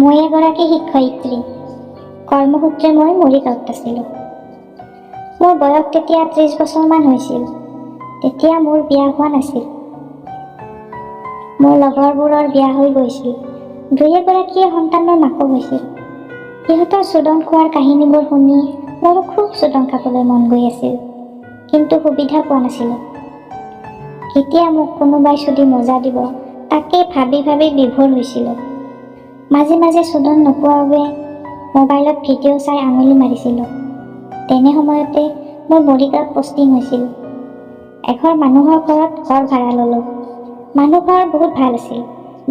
মই এগৰাকী শিক্ষয়িত্ৰী। কৰ্মসূত্ৰে মই মৰিগাঁৱত আছিলোঁ। মোৰ বয়স তেতিয়া 30 বছৰমান হৈছিল। তেতিয়া মোৰ বিয়া হোৱা নাছিল। মোৰ লগৰবোৰৰ বিয়া হৈ গৈছিল। দুই এগৰাকীয়ে সন্তানৰ মাকক হৈছিল। সিহঁতৰ চুদন খোৱাৰ কাহিনীবোৰ শুনি মোৰো খুব চুদন খাবলৈ মন গৈ আছিল, কিন্তু সুবিধা পোৱা নাছিলোঁ। কেতিয়া মোক কোনোবাই চুদি মজা দিব তাকে ভাবি ভাবি বিভোৰ হৈছিলোঁ। মাজে মাজে চুদন নোপোৱাৰ বাবে মোবাইলত ভিডিঅ' চাই আঙুলি মাৰিছিলোঁ। তেনে সময়তে মোৰ মৰিগাঁৱত পষ্টিং হৈছিল। এঘৰ মানুহৰ ঘৰত ঘৰ ভাড়া ল'লোঁ। মানুহ ঘৰ বহুত ভাল আছিল।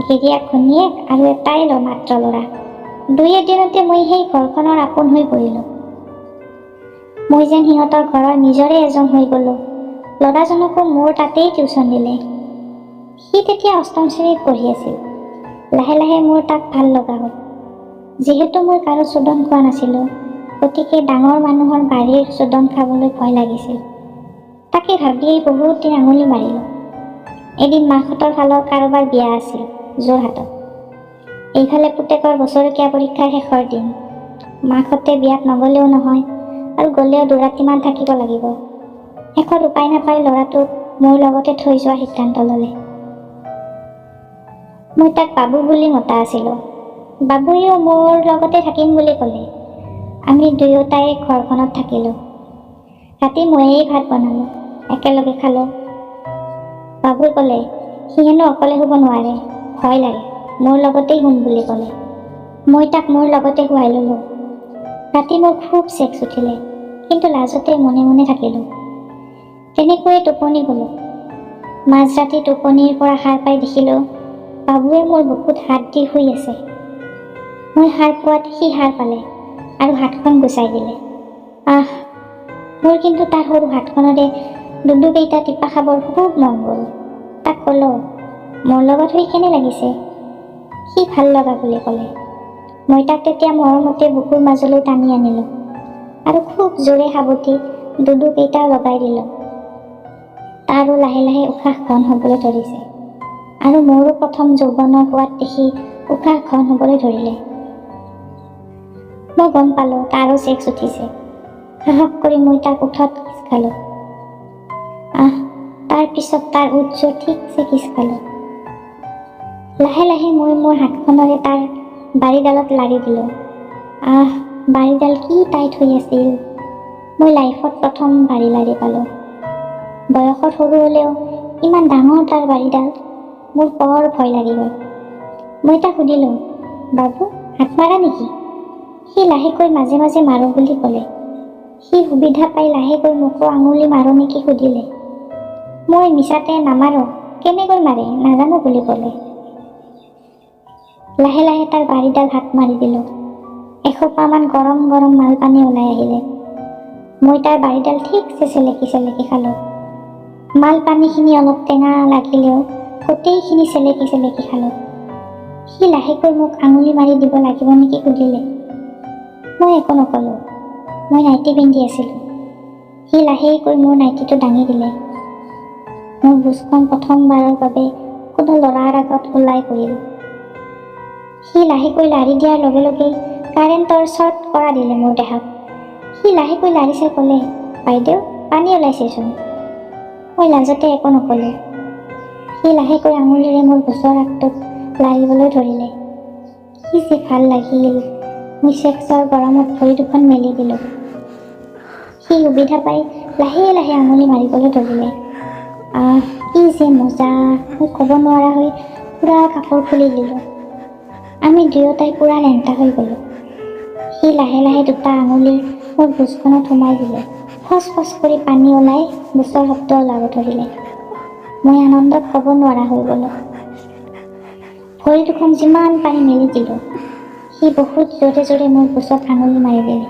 গিৰিয়েক ঘৈণীয়েক আৰু এটাই মাত্ৰ ল'ৰা। দুই এদিনতে মই সেই ঘৰখনৰ আপোন হৈ পৰিলোঁ। মই যেন সিহঁতৰ ঘৰৰ নিজৰে এজন হৈ গ'লোঁ। ল'ৰাজনকো মোৰ তাতেই টিউচন দিলে। সি তেতিয়া 8ম শ্ৰেণীত পঢ়ি আছিল। লাহে লাহে মোৰ তাক ভাল লগা হ'ল। যিহেতু মই কাৰো চুদন খোৱা নাছিলোঁ, গতিকে ডাঙৰ মানুহৰ বাৰীৰ চুদন খাবলৈ ভয় লাগিছিল। তাকে ভাবিয়েই বহুত দিন আঙুলি মাৰিলোঁ। এদিন মাকহঁতৰ ফালৰ কাৰোবাৰ বিয়া আছিল যোৰহাটত। এইফালে পুতেকৰ বছৰেকীয়া পৰীক্ষাৰ শেষৰ দিন। মাকহঁতে বিয়াত নগ'লেও নহয়, আৰু গ'লেও 2 ৰাতিমান থাকিব লাগিব। শেষত উপায় নাপাই ল'ৰাটোক মোৰ লগতে থৈ যোৱাৰ সিদ্ধান্ত ল'লে। মই তাক বাবু বুলি মতা আছিলোঁ। বাবুয়েও মোৰ লগতে থাকিম বুলি ক'লে। আমি দুয়োটাই ঘৰখনত থাকিলোঁ। ৰাতি ময়েই ভাত বনালোঁ। একেলগে খালোঁ। বাবুই ক'লে সি হেনো অকলে শুব নোৱাৰে, ভয় লাগে, মোৰ লগতেই শুম বুলি ক'লে। মই তাক মোৰ লগতে শুৱাই ল'লোঁ। ৰাতি মোৰ খুব চেক্স উঠিলে, কিন্তু লাজতে মনে মনে থাকিলোঁ। তেনেকৈয়ে টোপনি গ'লোঁ। মাজৰাতি টোপনিৰ পৰা সাৰ পাই দেখিলোঁ বাবুৱে মোৰ বুকুত হাত দি শুই আছে। মই সাৰ পোৱাত সি সাৰ পালে আৰু হাতখন গুচাই দিলে। মোৰ কিন্তু তাৰ সৰু হাতখনৰে দুডুকেইটা টিপা খাবৰ খুব মন গ'ল। তাক ক'লোঁ, মোৰ লগত শুই কেনে লাগিছে? সি ভাল লগা বুলি ক'লে। মই তাক তেতিয়া মৰমতে বুকুৰ মাজলৈ টানি আনিলোঁ আৰু খুব জোৰে সাবটি দুডুকেইটা লগাই দিলোঁ। তাৰো লাহে লাহে উশাহ ঘন হ'বলৈ ধৰিছে, আৰু মোৰো প্ৰথম যৌৱনৰ সোৱাদ দেখি উশাহ ঘন হ'বলৈ ধৰিলে। মই গম পালোঁ তাৰো চেক্স উঠিছে। সাহস কৰি মই তাক ওঠত কিছ খালোঁ। তাৰ পিছত তাৰ উৎসৰ ঠিকছে কিছ খালোঁ। লাহে লাহে মই মোৰ হাতখনৰে তাৰ বাৰীডালত লাৰি দিলোঁ। বাৰীডাল কি টাইট হৈ আছিল। মই লাইফত প্ৰথম বাৰী লাৰি পালোঁ। বয়সত সৰু হ'লেও ইমান ডাঙৰ তাৰ বাৰীডাল, মোৰ বৰ ভয় লাগি গ'ল। মই তাক সুধিলোঁ, বাবু হাত মাৰা নেকি? সি লাহেকৈ মাজে মাজে মাৰোঁ বুলি ক'লে। সি সুবিধা পাই লাহেকৈ মোকো আঙুলি মাৰোঁ নেকি সুধিলে। মই মিছাতে নামাৰোঁ, কেনেকৈ মাৰে নাজানো বুলি ক'লে। লাহে লাহে তাৰ বাৰীডাল হাত মাৰি দিলোঁ। এসোপামান গৰম গৰম মালপানী ওলাই আহিলে। মই তাৰ বাৰীডাল ঠিকছে চেলেকি চেলেকি খালোঁ। মালপানীখিনি অলপ টেঙা লাগিলেও গোটেইখিনি চেলেকি চেলেকি খালোঁ। সি লাহেকৈ মোক আঙুলি মাৰি দিব লাগিব নেকি সুধিলে। মই একো নক'লোঁ। মই নাইটি পিন্ধি আছিলোঁ। সি লাহেকৈ মোৰ নাইটিটো দাঙি দিলে। মোৰ বুজখন প্ৰথমবাৰৰ বাবে কোনো ল'ৰাৰ আগত ওলাই পৰিল। সি লাহেকৈ লাৰি দিয়াৰ লগে লগেই কাৰেণ্টৰ শ্বৰ্ট কৰা দিলে মোৰ দেহাত। সি লাহেকৈ লাৰি চাই ক'লে, বাইদেউ পানী ওলাইছেচোন। মই লাজতে একো নক'লোঁ। সি লাহেকৈ আঙুলিৰে মোৰ গোচৰ আগটোত লাৰিবলৈ ধৰিলে। কি যে ভাল লাগিল। মই চেক্সৰ গৰমত ভৰি দুখন মেলি দিলোঁ। সি সুবিধা পাই লাহে লাহে আঙুলি মাৰিবলৈ ধৰিলে। কি যে মজা। মই ক'ব নোৱাৰা হৈ পূৰা কাপোৰ খুলি দিলোঁ। আমি দুয়োটাই পূৰা লেংটা হৈ গ'লোঁ। সি লাহে লাহে দুটা আঙুলি মোৰ বুজখনত সোমাই দিলে। ফচ ফচ কৰি পানী ওলাই বুচৰ শব্দ ওলাব ধৰিলে। মই আনন্দত ক'ব নোৱাৰা হৈ গ'লোঁ। ভৰি দুখন যিমান পাৰি মেলি দিলোঁ। সি বহুত জোৰে জোৰে মোৰ বুচত আঙুলি মাৰি দিলে।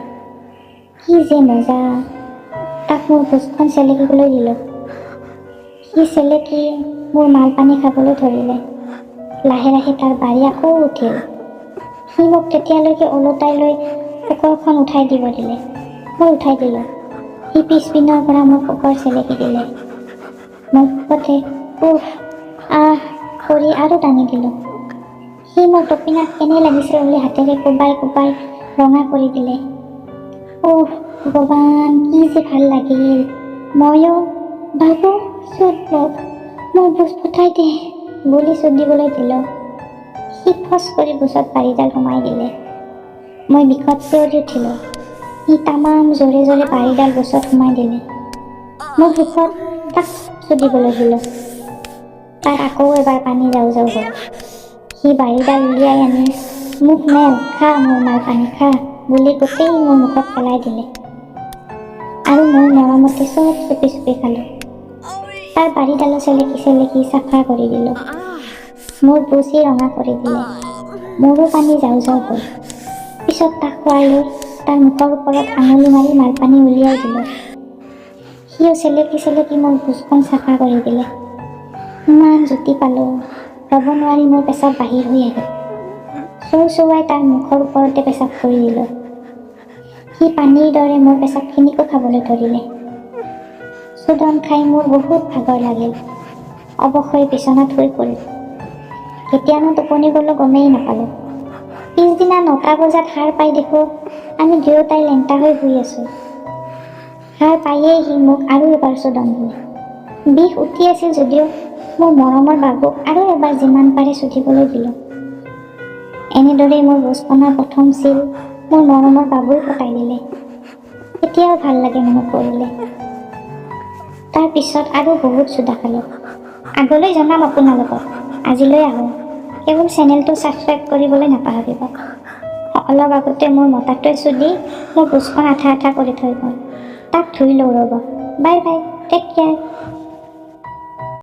কি যে মজা। তাক মোৰ বুচখন চেলেকিবলৈ দিলোঁ। সি চেলেকি মোৰ মালপানী খাবলৈ ধৰিলে। লাহে লাহে তাৰ বাৰী আকৌ উঠিল। সি মোক তেতিয়ালৈকে ওলোটাই লৈ কুকৰখন উঠাই দিব দিলে। মই উঠাই দিলোঁ। সি পিছপিনৰ পৰা মোৰ কুকৰ চেলেকি দিলে। মই পুকতে কৰি আৰু টানি দিলোঁ। সি মোক টপিনাত কেনে লাগিছে বুলি হাতেৰে কোবাই কোবাই ৰঙা কৰি দিলে। ওহ ভগৱান, কি যে ভাল লাগিল। ময়ো বাবু চুট মোৰ বুজ পঠাই দে বুলি চুট দিবলৈ দিলোঁ। সি ফচ কৰি বুজত বাৰীডাল সোমাই দিলে। মই বিষত চিঞৰি উঠিলোঁ। সি তামাম জোৰে জোৰে বাৰীডাল বুজত সোমাই দিলে। মই শেষত তাক চুদিবলৈ দিলোঁ। তাৰ আকৌ এবাৰ পানী যাওঁ যাওঁ হ'ল। সি বাৰীডাল উলিয়াই আনি মোক নেল, খা মোৰ মাল পানী খা বুলি গোটেই মোৰ মুখত পেলাই দিলে। আৰু মই মৰমতে চব চুপি চুপি খালোঁ। তাৰ বাৰীডালো চেলেকি চেলেকি চাফা কৰি দিলোঁ। মোৰ বুচি ৰঙা কৰি দিলে। মোৰো পানী যাওঁ যাওঁ হ'ল। পিছত তাক খুৱাই লৈ তাৰ মুখৰ ওপৰত আঙুলি মাৰি মালপানী উলিয়াই দিলোঁ। সিও চেলেকি চেলেকি মোৰ বুচখন চাফা কৰি দিলে। ইমান জুতি পালোঁ, ৰ'ব নোৱাৰি মোৰ পেচাব বাহিৰ হৈ আহিল। চোৱাই তাৰ মুখৰ ওপৰতে পেচাব কৰি দিলোঁ। সি পানীৰ দৰে মোৰ পেচাবখিনিকো খাবলৈ ধৰিলে। চুদন খাই মোৰ বহুত ভাগৰ লাগিল। অৱশেষত বিচনাত শুই পৰিলোঁ। কেতিয়ানো টোপনি গ'লো গমেই নাপালোঁ। পিছদিনা 9টা বজাত সাৰ পাই দেখোঁ আমি দুয়োটাই লেংটা হৈ শুই আছোঁ। সাৰ পায়েই সি মোক আৰু এবাৰ চুদন দিলে। বিষ উঠি আছিল যদিও মোৰ মৰমৰ বাবুক আৰু এবাৰ যিমান পাৰে চুধিবলৈ দিলোঁ। এনেদৰেই মোৰ বুজখনৰ প্ৰথম চিল মোৰ মৰমৰ বাবুই ফটাই দিলে। এতিয়াও ভাল লাগে মনত পৰিলে। তাৰ পিছত আৰু বহুত চুদা খালোঁ। আগলৈ জনাম আপোনালোকক। আজিলৈ আহোঁ। কেৱল চেনেলটো ছাবস্ক্ৰাইব কৰিবলৈ নাপাহৰিব। অলপ আগতে মোৰ মতাটোৱে চুদি মোৰ বুজখন আঠা আঠা কৰি থৈ গ'ল। তাক ধুই লওঁ ৰ'ব। Bye bye, take care.